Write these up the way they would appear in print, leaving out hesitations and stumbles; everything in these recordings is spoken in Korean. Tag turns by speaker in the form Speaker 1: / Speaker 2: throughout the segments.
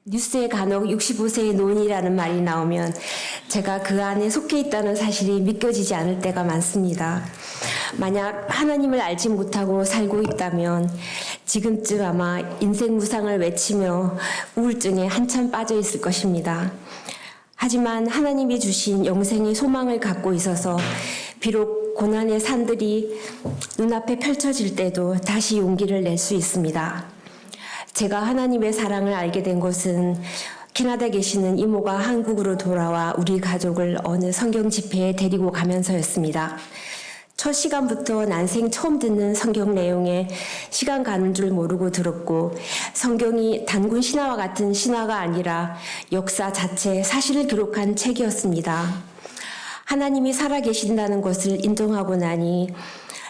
Speaker 1: 뉴스에 간혹 65세의 노인이라는 말이 나오면 제가 그 안에 속해 있다는 사실이 믿겨지지 않을 때가 많습니다. 만약 하나님을 알지 못하고 살고 있다면 지금쯤 아마 인생 무상을 외치며 우울증에 한참 빠져 있을 것입니다. 하지만 하나님이 주신 영생의 소망을 갖고 있어서 비록 고난의 산들이 눈앞에 펼쳐질 때도 다시 용기를 낼 수 있습니다. 제가 하나님의 사랑을 알게 된 것은 캐나다에 계시는 이모가 한국으로 돌아와 우리 가족을 어느 성경 집회에 데리고 가면서였습니다. 첫 시간부터 난생 처음 듣는 성경 내용에 시간 가는 줄 모르고 들었고, 성경이 단군 신화와 같은 신화가 아니라 역사 자체 사실을 기록한 책이었습니다. 하나님이 살아계신다는 것을 인정하고 나니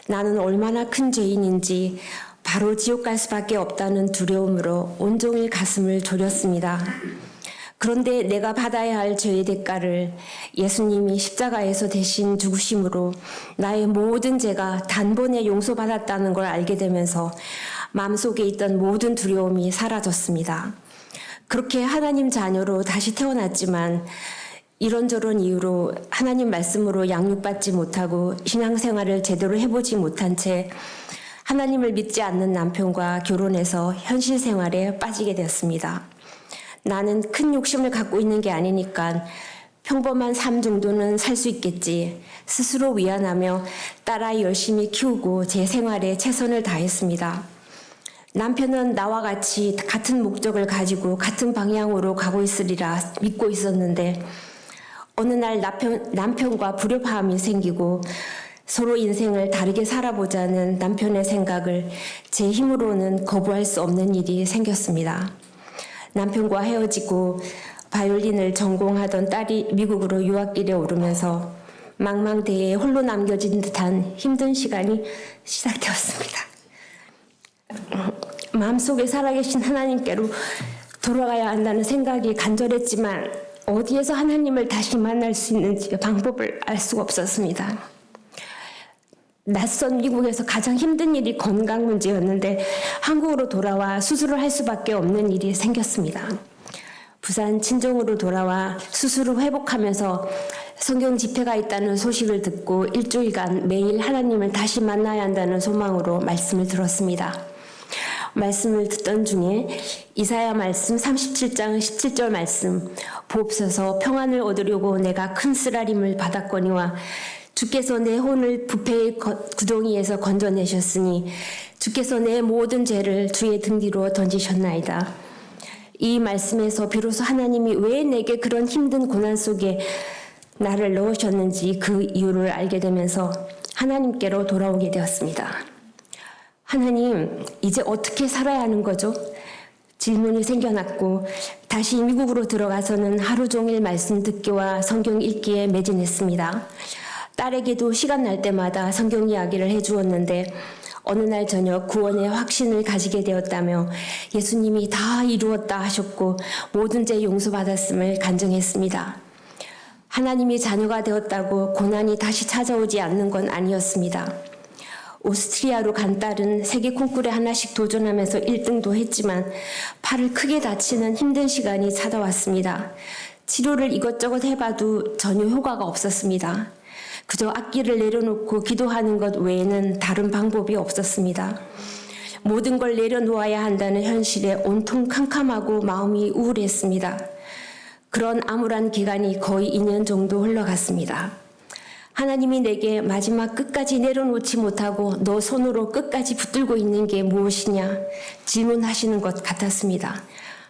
Speaker 1: 나는 얼마나 큰 죄인인지 바로 지옥 갈 수밖에 없다는 두려움으로 온종일 가슴을 졸였습니다. 그런데 내가 받아야 할 죄의 대가를 예수님이 십자가에서 대신 죽으심으로 나의 모든 죄가 단번에 용서받았다는 걸 알게 되면서 마음속에 있던 모든 두려움이 사라졌습니다. 그렇게 하나님 자녀로 다시 태어났지만 이런저런 이유로 하나님 말씀으로 양육받지 못하고 신앙생활을 제대로 해보지 못한 채 하나님을 믿지 않는 남편과 결혼해서 현실 생활에 빠지게 되었습니다. 나는 큰 욕심을 갖고 있는 게 아니니까 평범한 삶 정도는 살 수 있겠지. 스스로 위안하며 딸아이 열심히 키우고 제 생활에 최선을 다했습니다. 남편은 나와 같이 같은 목적을 가지고 같은 방향으로 가고 있으리라 믿고 있었는데 어느 날 남편과 불협화음이 생기고 서로 인생을 다르게 살아보자는 남편의 생각을 제 힘으로는 거부할 수 없는 일이 생겼습니다. 남편과 헤어지고 바이올린을 전공하던 딸이 미국으로 유학길에 오르면서 망망대해에 홀로 남겨진 듯한 힘든 시간이 시작되었습니다. 마음속에 살아계신 하나님께로 돌아가야 한다는 생각이 간절했지만 어디에서 하나님을 다시 만날 수 있는지 방법을 알 수가 없었습니다. 낯선 미국에서 가장 힘든 일이 건강 문제였는데 한국으로 돌아와 수술을 할 수밖에 없는 일이 생겼습니다. 부산 친정으로 돌아와 수술 후 회복하면서 성경 집회가 있다는 소식을 듣고 일주일간 매일 하나님을 다시 만나야 한다는 소망으로 말씀을 들었습니다. 말씀을 듣던 중에 이사야 말씀 37장 17절 말씀, 보옵소서 평안을 얻으려고 내가 큰 쓰라림을 받았거니와 주께서 내 혼을 부패의 구덩이에서 건져내셨으니 주께서 내 모든 죄를 주의 등 뒤로 던지셨나이다. 이 말씀에서 비로소 하나님이 왜 내게 그런 힘든 고난 속에 나를 넣으셨는지 그 이유를 알게 되면서 하나님께로 돌아오게 되었습니다. 하나님, 이제 어떻게 살아야 하는 거죠? 질문이 생겨났고 다시 미국으로 들어가서는 하루 종일 말씀 듣기와 성경 읽기에 매진했습니다. 딸에게도 시간 날 때마다 성경 이야기를 해주었는데 어느 날 저녁 구원의 확신을 가지게 되었다며 예수님이 다 이루었다 하셨고 모든 죄 용서받았음을 간증했습니다. 하나님이 자녀가 되었다고 고난이 다시 찾아오지 않는 건 아니었습니다. 오스트리아로 간 딸은 세계 콩쿠르에 하나씩 도전하면서 1등도 했지만 팔을 크게 다치는 힘든 시간이 찾아왔습니다. 치료를 이것저것 해봐도 전혀 효과가 없었습니다. 그저 악기를 내려놓고 기도하는 것 외에는 다른 방법이 없었습니다. 모든 걸 내려놓아야 한다는 현실에 온통 캄캄하고 마음이 우울했습니다. 그런 암울한 기간이 거의 2년 정도 흘러갔습니다. 하나님이 내게 마지막 끝까지 내려놓지 못하고 너 손으로 끝까지 붙들고 있는 게 무엇이냐 질문하시는 것 같았습니다.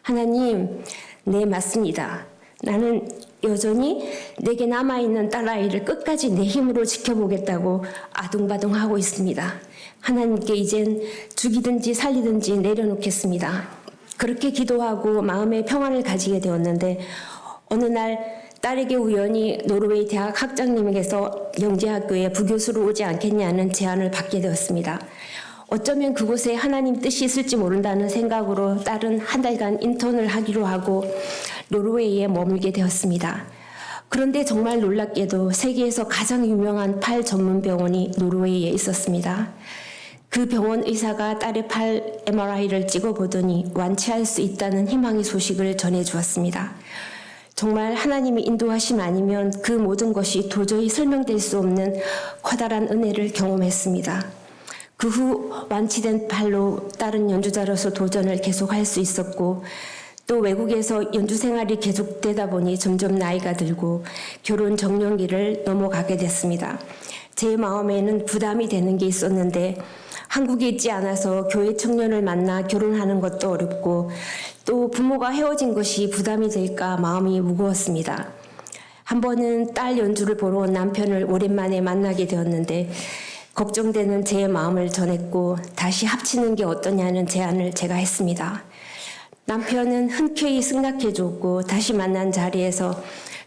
Speaker 1: 하나님, 네, 맞습니다. 나는 여전히 내게 남아있는 딸아이를 끝까지 내 힘으로 지켜보겠다고 아둥바둥하고 있습니다. 하나님께 이젠 죽이든지 살리든지 내려놓겠습니다. 그렇게 기도하고 마음의 평안을 가지게 되었는데 어느 날 딸에게 우연히 노르웨이 대학 학장님에게서 영재학교에 부교수로 오지 않겠냐는 제안을 받게 되었습니다. 어쩌면 그곳에 하나님 뜻이 있을지 모른다는 생각으로 딸은 한 달간 인턴을 하기로 하고 노르웨이에 머물게 되었습니다. 그런데 정말 놀랍게도 세계에서 가장 유명한 팔 전문 병원이 노르웨이에 있었습니다. 그 병원 의사가 딸의 팔 MRI를 찍어보더니 완치할 수 있다는 희망의 소식을 전해주었습니다. 정말 하나님의 인도하심 아니면 그 모든 것이 도저히 설명될 수 없는 커다란 은혜를 경험했습니다. 그 후 완치된 팔로 다른 연주자로서 도전을 계속할 수 있었고, 또 외국에서 연주 생활이 계속되다 보니 점점 나이가 들고 결혼 정년기를 넘어가게 됐습니다. 제 마음에는 부담이 되는 게 있었는데, 한국에 있지 않아서 교회 청년을 만나 결혼하는 것도 어렵고, 또 부모가 헤어진 것이 부담이 될까 마음이 무거웠습니다. 한 번은 딸 연주를 보러 온 남편을 오랜만에 만나게 되었는데, 걱정되는 제 마음을 전했고 다시 합치는 게 어떠냐는 제안을 제가 했습니다. 남편은 흔쾌히 승낙해 줬고, 다시 만난 자리에서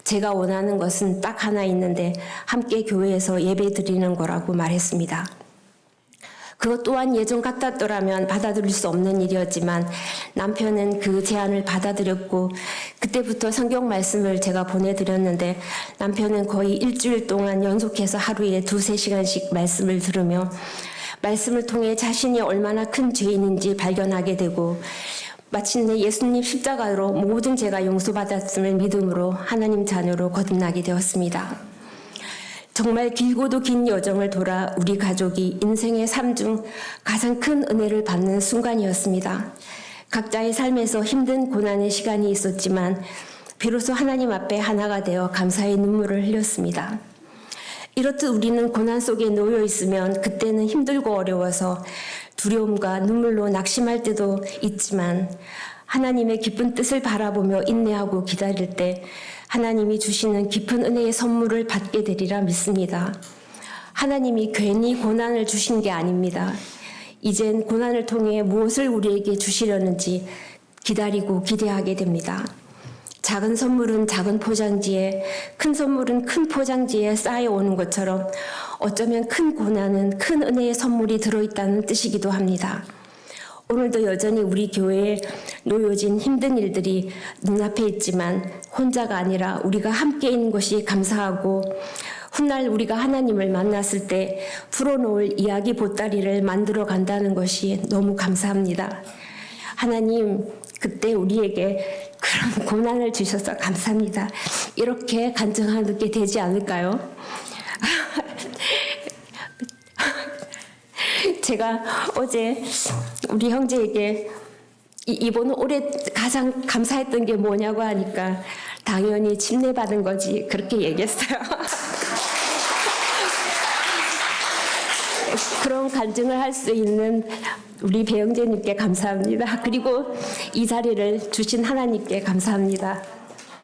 Speaker 1: 제가 원하는 것은 딱 하나 있는데 함께 교회에서 예배 드리는 거라고 말했습니다. 그것 또한 예전 같았더라면 받아들일 수 없는 일이었지만 남편은 그 제안을 받아들였고, 그때부터 성경 말씀을 제가 보내드렸는데 남편은 거의 일주일 동안 연속해서 하루에 2-3시간씩 말씀을 들으며 말씀을 통해 자신이 얼마나 큰 죄인인지 발견하게 되고, 마침내 예수님 십자가로 모든 죄가 용서받았음을 믿음으로 하나님 자녀로 거듭나게 되었습니다. 정말 길고도 긴 여정을 돌아 우리 가족이 인생의 삶 중 가장 큰 은혜를 받는 순간이었습니다. 각자의 삶에서 힘든 고난의 시간이 있었지만 비로소 하나님 앞에 하나가 되어 감사의 눈물을 흘렸습니다. 이렇듯 우리는 고난 속에 놓여 있으면 그때는 힘들고 어려워서 두려움과 눈물로 낙심할 때도 있지만, 하나님의 깊은 뜻을 바라보며 인내하고 기다릴 때 하나님이 주시는 깊은 은혜의 선물을 받게 되리라 믿습니다. 하나님이 괜히 고난을 주신 게 아닙니다. 이젠 고난을 통해 무엇을 우리에게 주시려는지 기다리고 기대하게 됩니다. 작은 선물은 작은 포장지에, 큰 선물은 큰 포장지에 쌓여오는 것처럼 어쩌면 큰 고난은 큰 은혜의 선물이 들어있다는 뜻이기도 합니다. 오늘도 여전히 우리 교회에 놓여진 힘든 일들이 눈앞에 있지만 혼자가 아니라 우리가 함께 있는 것이 감사하고, 훗날 우리가 하나님을 만났을 때 풀어놓을 이야기 보따리를 만들어 간다는 것이 너무 감사합니다. 하나님, 그때 우리에게 그런 고난을 주셔서 감사합니다. 이렇게 간증하게 되지 않을까요? 제가 어제 우리 형제에게 이번 올해 가장 감사했던 게 뭐냐고 하니까 당연히 침례받은 거지, 그렇게 얘기했어요. 그런 간증을 할 수 있는 우리 배영재님께 감사합니다. 그리고 이 자리를 주신 하나님께 감사합니다.